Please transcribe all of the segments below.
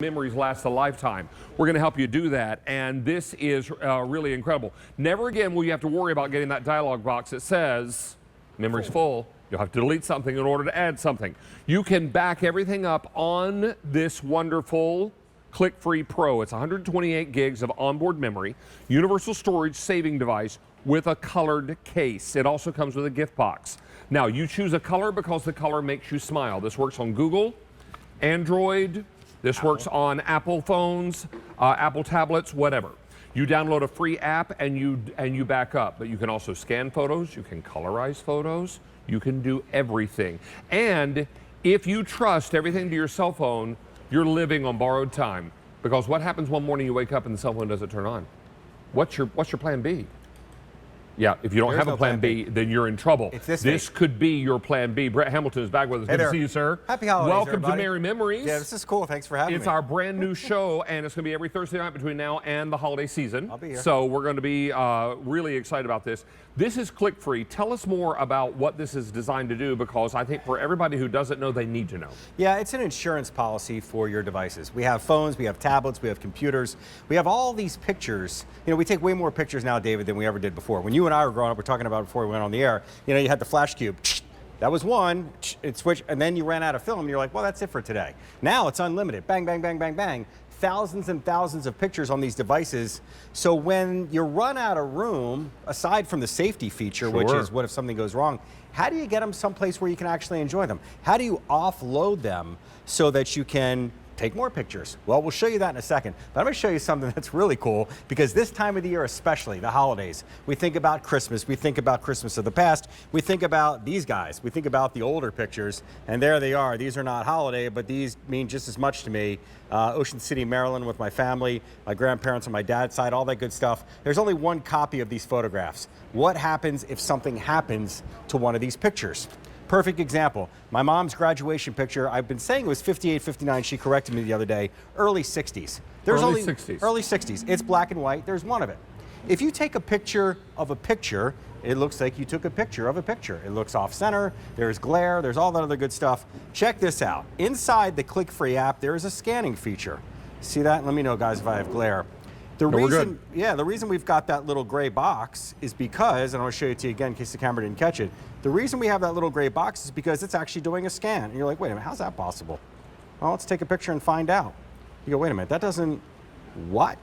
Memories last a lifetime. We're going to help you do that, and this is really incredible. Never again will you have to worry about getting that dialog box that says, memory's full. You'll have to delete something in order to add something. You can back everything up on this wonderful ClickFree Pro. It's 128 gigs of onboard memory, universal storage saving device with a colored case. It also comes with a gift box. Now, you choose a color because the color makes you smile. This works on Google, Android, this works on Apple phones, Apple tablets, whatever. You download a free app and you back up, but you can also scan photos, you can colorize photos, you can do everything. And if you trust everything to your cell phone, you're living on borrowed time. Because what happens one morning you wake up and the cell phone doesn't turn on? What's your plan B? Yeah, if you don't have a plan B, then you're in trouble. This could be your plan B. Brett Hamilton is back with us. Good to see you, sir. Happy holidays, Welcome everybody. to Merry Memories. Yeah, this is cool. Thanks for having me. It's our brand new show, and it's going to be every Thursday night between now and the holiday season. I'll be here. So we're going to be really excited about this. This is ClickFree. Tell us more about what this is designed to do, because I think for everybody who doesn't know, they need to know. Yeah, it's an insurance policy for your devices. We have phones, we have tablets, we have computers. We have all these pictures. You know, we take way more pictures now, David, than we ever did before. When you and I were growing up, we're talking about before we went on the air, you know, you had the flash cube. That was one, it switched, and then you ran out of film, and you're like, well, that's it for today. Now it's unlimited. Bang, bang, bang, bang, bang. Thousands and thousands of pictures on these devices. So when you run out of room, aside from the safety feature, which is what if something goes wrong, how do you get them someplace where you can actually enjoy them? How do you offload them so that you can take more pictures? Well, we'll show you that in a second. But I'm going to show you something that's really cool, because this time of the year, especially the holidays, we think about Christmas. We think about Christmas of the past. We think about these guys. We think about the older pictures, and there they are. These are not holiday, but these mean just as much to me. Ocean City, Maryland, with my family, my grandparents on my dad's side, all that good stuff. There's only one copy of these photographs. What happens if something happens to one of these pictures? Perfect example. My mom's graduation picture, I've been saying it was 58, 59. She corrected me the other day. Early 60s. Early 60s. Early 60s. It's black and white. There's one of it. If you take a picture of a picture, it looks like you took a picture of a picture. It looks off center. There's glare. There's all that other good stuff. Check this out. Inside the ClickFree app, there is a scanning feature. See that? Let me know, guys, if I have glare. The reason we've got that little gray box is because, and I'll show you to you again in case the camera didn't catch it, the reason we have that little gray box is because it's actually doing a scan. And you're like, wait a minute, how's that possible? Well, let's take a picture and find out. You go, wait a minute, that doesn't, what?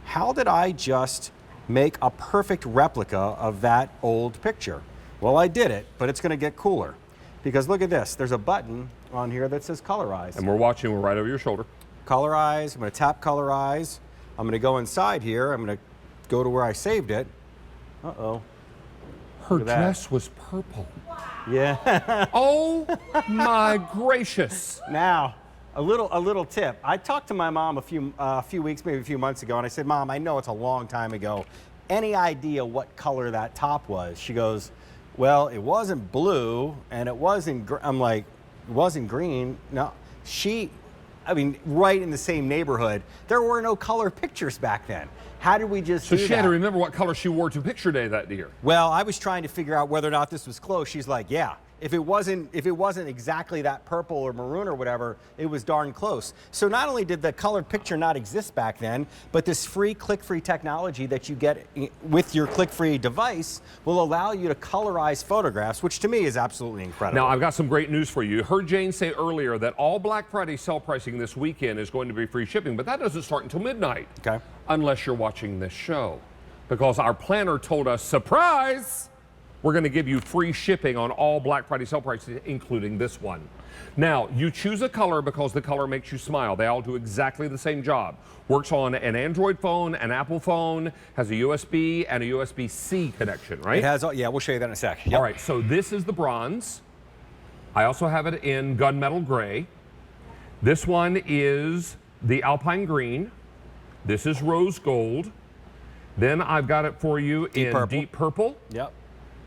How did I just make a perfect replica of that old picture? Well, I did it, but it's gonna get cooler. Because look at this, there's a button on here that says colorize. And we're watching, we're right over your shoulder. Colorize, I'm gonna tap colorize. I'm going to go inside here. I'm going to go to where I saved it. Uh-oh. Her dress was purple. Yeah. Oh my gracious. Now, a little tip. I talked to my mom a few weeks, maybe a few months ago, and I said, Mom, I know it's a long time ago. Any idea what color that top was? She goes, well, it wasn't blue, and it wasn't, I'm like, it wasn't green. No, I mean, right in the same neighborhood. There were no color pictures back then. How did we just do that? So she had to remember what color she wore to picture day that year. Well, I was trying to figure out whether or not this was close. She's like, yeah. If it wasn't exactly that purple or maroon or whatever, it was darn close. So not only did the colored picture not exist back then, but this free ClickFree technology that you get with your ClickFree device will allow you to colorize photographs, which to me is absolutely incredible. Now, I've got some great news for you. You heard Jane say earlier that all Black Friday sale pricing this weekend is going to be free shipping, but that doesn't start until midnight. Okay. Unless you're watching this show. Because our planner told us, surprise! We're going to give you free shipping on all Black Friday sale prices, including this one. Now, you choose a color because the color makes you smile. They all do exactly the same job. Works on an Android phone, an Apple phone, has a USB and a USB-C connection, right? It has, yeah, we'll show you that in a sec. Yep. All right, so this is the bronze. I also have it in gunmetal gray. This one is the Alpine green. This is rose gold. Then I've got it for you in deep purple. Yep.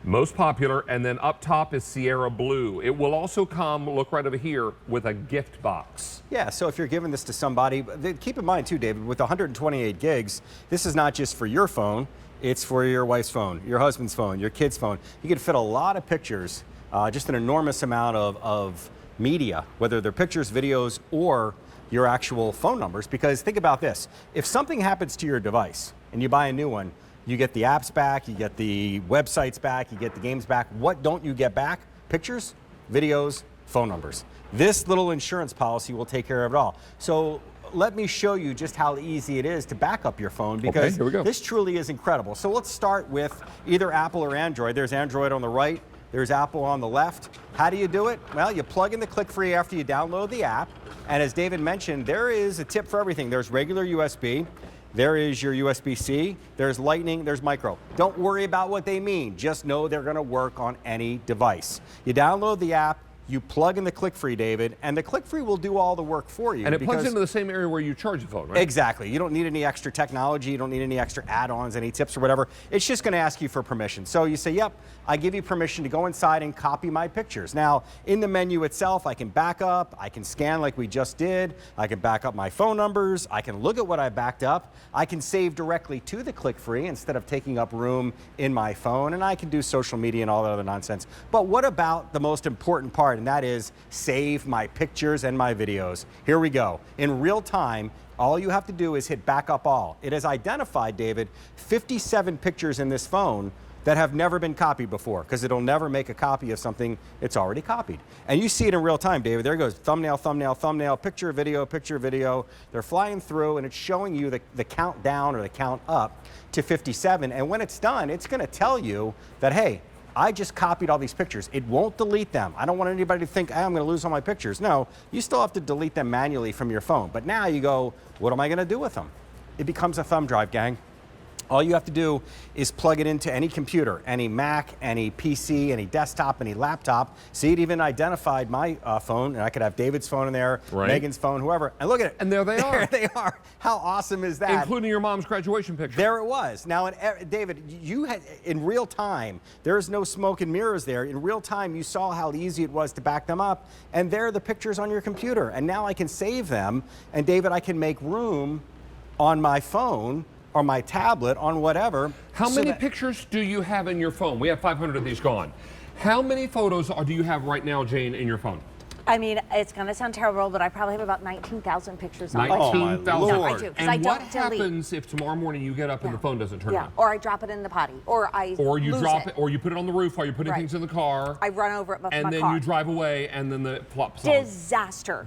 Most popular, and then up top is Sierra Blue. It will also come, look right over here, with a gift box. Yeah, so if you're giving this to somebody, keep in mind too, David, with 128 gigs, this is not just for your phone, it's for your wife's phone, your husband's phone, your kid's phone. You can fit a lot of pictures, just an enormous amount of media, whether they're pictures, videos, or your actual phone numbers, because think about this. If something happens to your device and you buy a new one, you get the apps back, you get the websites back, you get the games back. What don't you get back? Pictures, videos, phone numbers. This little insurance policy will take care of it all. So let me show you just how easy it is to back up your phone, because here we go. this truly is incredible. So let's start with either Apple or Android. There's Android on the right, there's Apple on the left. How do you do it? Well, you plug in the ClickFree after you download the app. And as David mentioned, there is a tip for everything. There's regular USB, there is your USB-C, there's Lightning, there's micro. Don't worry about what they mean. Just know they're going to work on any device. You download the app, you plug in the ClickFree, David, and the ClickFree will do all the work for you. And it plugs into the same area where you charge the phone, right? Exactly. You don't need any extra technology. You don't need any extra add-ons, any tips or whatever. It's just going to ask you for permission. So you say, yep, I give you permission to go inside and copy my pictures. Now, in the menu itself, I can back up, I can scan like we just did, I can back up my phone numbers, I can look at what I backed up, I can save directly to the ClickFree instead of taking up room in my phone, and I can do social media and all that other nonsense. But what about the most important part, and that is save my pictures and my videos. Here we go. In real time, all you have to do is hit backup all. It has identified, David, 57 pictures in this phone that have never been copied before, because it'll never make a copy of something it's already copied. And you see it in real time, David. There it goes, thumbnail, thumbnail, thumbnail, picture, video, picture, video. They're flying through, and it's showing you the count down or the count up to 57. And when it's done, it's going to tell you that, hey, I just copied all these pictures. It won't delete them. I don't want anybody to think, hey, I'm going to lose all my pictures. No, you still have to delete them manually from your phone. But now you go, what am I going to do with them? It becomes a thumb drive, gang. All you have to do is plug it into any computer, any Mac, any PC, any desktop, any laptop. See, it even identified my phone, and I could have David's phone in there, right. Megan's phone, whoever. And look at it. And there they are. There they are. How awesome is that? Including your mom's graduation picture. There it was. Now, David, you had, in real time, there's no smoke and mirrors there. In real time, you saw how easy it was to back them up, and there are the pictures on your computer. And now I can save them, and David, I can make room on my phone or my tablet, on whatever. How many pictures do you have in your phone? We have 500 of these gone. How many photos do you have right now, Jane, in your phone? I mean, it's going to sound terrible, but I probably have about 19,000 pictures on my phone. 19,000. No, I do, because I And don't what delete. happens if tomorrow morning you get up and the phone doesn't turn on? Or I drop it in the potty, or I you lose drop it, or you put it on the roof while you're putting things in the car. I run over it with and my then car. you drive away, and then the flops on. Disaster.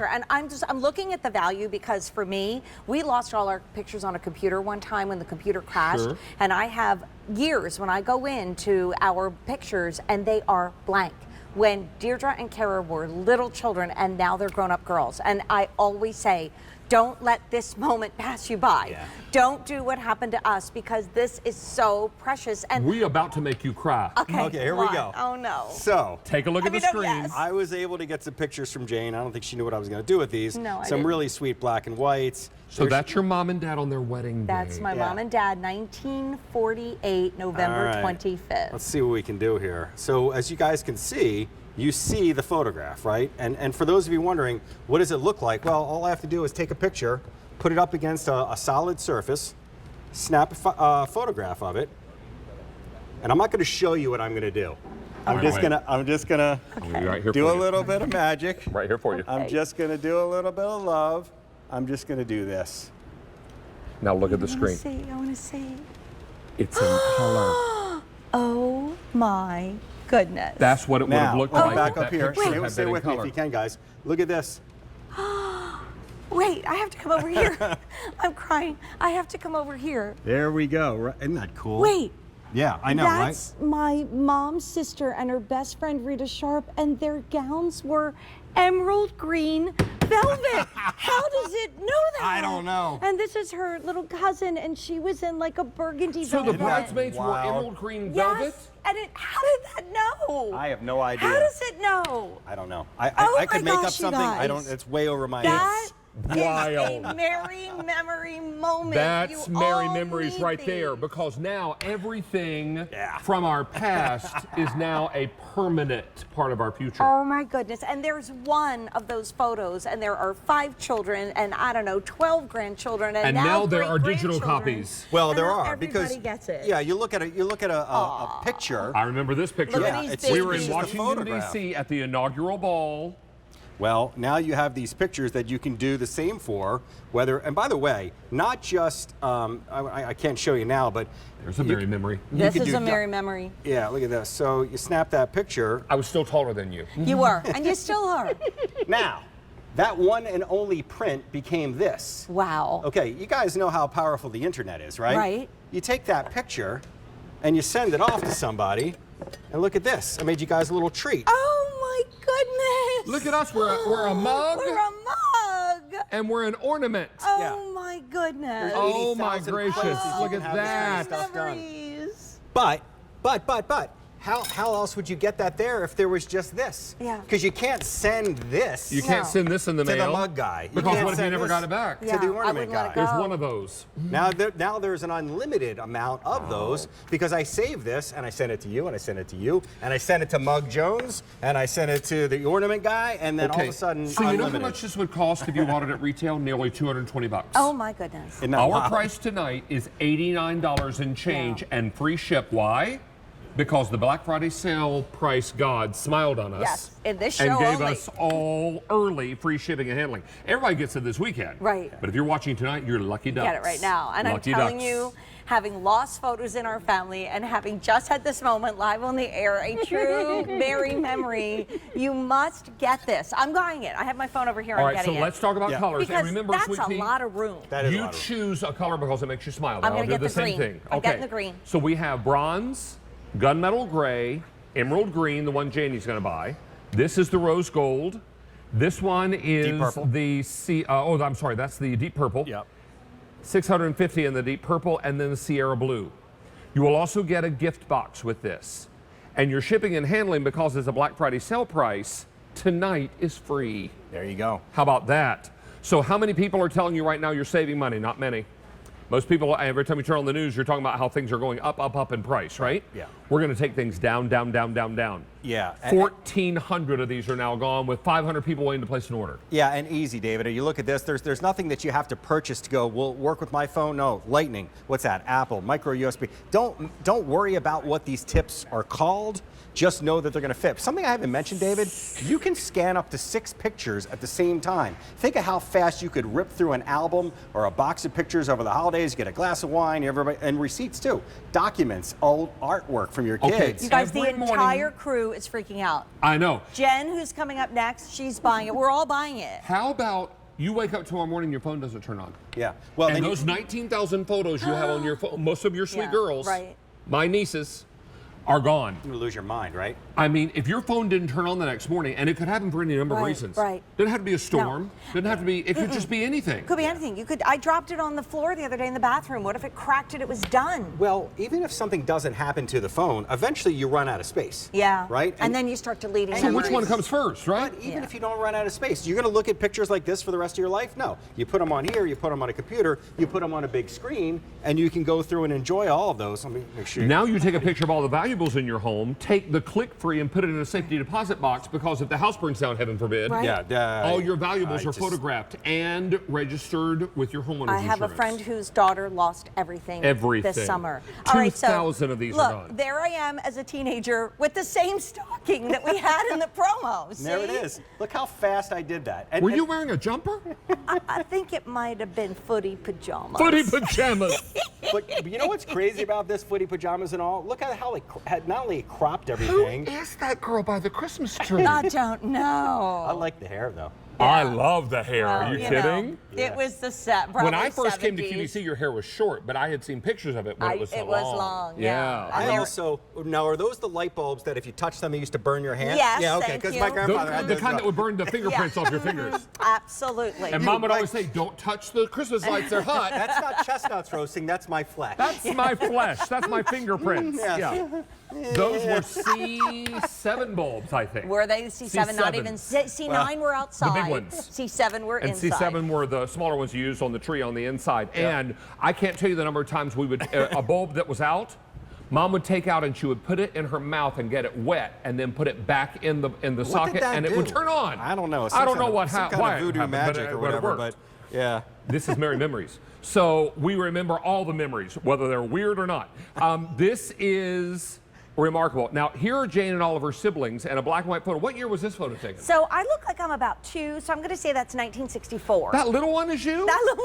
And I'm looking at the value, because for me, we lost all our pictures on a computer one time when the computer crashed. Sure. And I have years when I go into our pictures and they are blank. When Deirdre and Kara were little children, and now they're grown-up girls. And I always say, don't let this moment pass you by. Yeah. Don't do what happened to us, because this is so precious. And We're about to make you cry. Okay, here we go. Oh no. So, Take a look at the screen. yes. I was able to get some pictures from Jane. I don't think she knew what I was going to do with these. No, I Some didn't. really sweet black and whites. So that's your mom and dad on their wedding day. That's my mom and dad, 1948, November All right. 25th. Let's see what we can do here. So as you guys can see, you see the photograph, right? And for those of you wondering, what does it look like? Well, all I have to do is take a picture, put it up against a solid surface, snap a photograph of it, and I'm not going to show you what I'm going to do. I'm just gonna Right here do for a you. little bit of magic. Right here for you. I'm just going to do a little bit of love. I'm just going to do this. Now look at the I want screen. to see. It's in color. Oh my goodness. That's what it would have Now, looked like. back if up that here. picture had Stay been in with me if color. you can, guys. Look at this. Wait, I have to come over here. I'm crying. I have to come over here. There we go. Right. Isn't that cool? Wait. Yeah, I know, That's my mom's sister and her best friend Rita Sharp, and their gowns were emerald green velvet. How does it know that? I don't know. And this is her little cousin, and she was in like a burgundy So the velvet. bridesmaids were Wow. emerald green velvet? Yes. And how did that know? I have no idea. How does it know? I don't know. Oh I could my make up gosh, you something. I guys. don't. It's way over my That head. is Wild. a merry memory moment. That's You merry all memories need right these. there, because now everything Yeah. from our past is now a permanent part of our future. Oh my goodness. And there's one of those photos, and there are 5 children, and I don't know, 12 grandchildren, and now there are digital great-grandchildren. copies. Well, And there now are because everybody gets it. yeah, you look at a picture. I remember this picture. Look at Yeah, these it's We were babies. in just a Washington, photograph. D.C. at the inaugural ball. Well, now you have these pictures that you can do the same for, whether, and by the way, not just, I can't show you now, but There's a Mary memory. This could is do a Mary memory. Yeah, look at this. So you snap that picture. I was still taller than you. You were, and you still are. Now, that one and only print became this. Wow. Okay, you guys know how powerful the internet is, right? Right. You take that picture and you send it off to somebody, and look at this. I made you guys a little treat. Oh my goodness. Look at us. We're a mug. We're a mug. And we're an ornament. Oh my goodness. Oh my 80,000 gracious. places you Look can at have this kind of that. stuff done. Memories. But, how else would you get that there if there was just this? Yeah. Because you can't send this You can't send this in the to mail. the mug guy. You Because can't what if you send never this got it back? to Yeah, the I ornament wouldn't let guy. it go. There's one of those. Now there's an unlimited amount of those because I save this and I send it to you and I send it to you and I send it to Mug Jones and I send it to the ornament guy and then all of a sudden So you know how unlimited. much this would cost if you bought it at retail? Nearly 220 bucks. Oh my goodness. Isn't that Our wild? price tonight is $89 and change Yeah. and free ship. Why? Because the Black Friday sale price god smiled on us. Yes, in this and show gave only. us all early free shipping and handling. Everybody gets it this weekend. Right. But if you're watching tonight, you're lucky ducks. Get it right now. And Lucky I'm telling ducks. you, having lost photos in our family and having just had this moment live on the air, a true Mary memory, you must get this. I'm buying it. I have my phone over here. All I'm right, so getting let's it. talk about Yeah. colors. Because and remember, that's Sweet a Pea, lot of room. That is a you lot of room. choose a color because it makes you smile. I'm I'll gonna do get the the same green. thing. I'm Okay. getting the green. So we have bronze, gunmetal gray, emerald green, the one Janie's going to buy. This is the rose gold. This one is purple. the I'm sorry, that's the deep purple. Yep. 650 in the deep purple, and then the Sierra blue. You will also get a gift box with this. And your shipping and handling, because it's a Black Friday sale price, tonight is free. There you go. How about that? So how many people are telling you right now you're saving money? Not many. Most people, every time you turn on the news, you're talking about how things are going up in price, right? Yeah. We're going to take things down. Yeah. 1,400 of these are now gone with 500 people waiting to place an order. Yeah, and easy, David. You look at this, there's nothing that you have to purchase to go, will work with my phone? No, Lightning. What's that? Apple, micro USB. Don't worry about what these tips are called. Just know that they're going to fit. Something I haven't mentioned, David, you can scan up to 6 pictures at the same time. Think of how fast you could rip through an album or a box of pictures over the holidays, get a glass of wine, and receipts too. Documents, old artwork from your Okay. kids. You guys, Every the morning- entire crew is freaking out. I know. Jen, who's coming up next, she's buying it. We're all buying it. How about you wake up tomorrow morning, your phone doesn't turn on? Yeah. Well, And then those 19,000 photos you have on your phone, most of your sweet Yeah, girls, right. my nieces, are gone. you lose your mind, right? I mean, if your phone didn't turn on the next morning, and it could happen for any number of Right, reasons. right. Didn't have to be a storm. Didn't have to be, it could just be anything. Could be anything. I dropped it on the floor the other day in the bathroom. What if it cracked it was done? Well, even if something doesn't happen to the phone, eventually you run out of space. Yeah. Right? And then you start deleting So which memories. one comes first, right? But even Yeah. if you don't run out of space, you're going to look at pictures like this for the rest of your life? No. You put them on here, you put them on a computer, you put them on a big screen, and you can go through and enjoy all of those. Let me make sure. Now you take a picture of all the valuables in your home, take the ClickFree and put it in a safety deposit box, because if the house burns down, heaven forbid, Right. Yeah. all your valuables I are just- photographed and registered with your homeowner's I have a insurance. friend whose daughter lost everything, Everything. this summer. 2,000 of these look, are gone. there I am as a teenager with the same stocking that we had in the promo. There it See? is. Look how fast I did that. And, Were you wearing a jumper? I think it might have been footy pajamas. Footy pajamas. But you know what's crazy about this footy pajamas and all? Look at how it not only it cropped everything. Who is that girl by the Christmas tree? I don't know. I like the hair though. I love the hair. Well, Are you know, kidding? It was the set. When I probably first came to 70s. QVC, your hair was short, but I had seen pictures of it when it was so it was long, yeah. I And there- also now are those the light bulbs that if you touch them, they used to burn your hand? Yes, Yeah, okay. thank Because you. my The, grandfather had the those. kind that would burn the fingerprints Yeah. off your fingers. Absolutely. And Mom would always say, don't touch the Christmas lights, they're hot. That's not chestnuts roasting. That's my flesh. That's my flesh. That's my fingerprints. Yeah. Those were C7 bulbs, I think. Were they C7? Not C7. even C9 were outside. ones. C7 were And inside. C7 were the smaller ones you used on the tree on the inside. And I can't tell you the number of times we would, a bulb that was out, Mom would take out and she would put it in her mouth and get it wet and then put it back in the What socket did that and do? it would turn on. I don't know. I don't know what some kind why of it voodoo happened, magic but or it whatever. worked. But yeah. This is Merry Memories. So we remember all the memories, whether they're weird or not. This is Remarkable. Now, here are Jane and all of her siblings and a black and white photo. What year was this photo taken? So I look like I'm about 2, so I'm going to say that's 1964. That little one is you? That little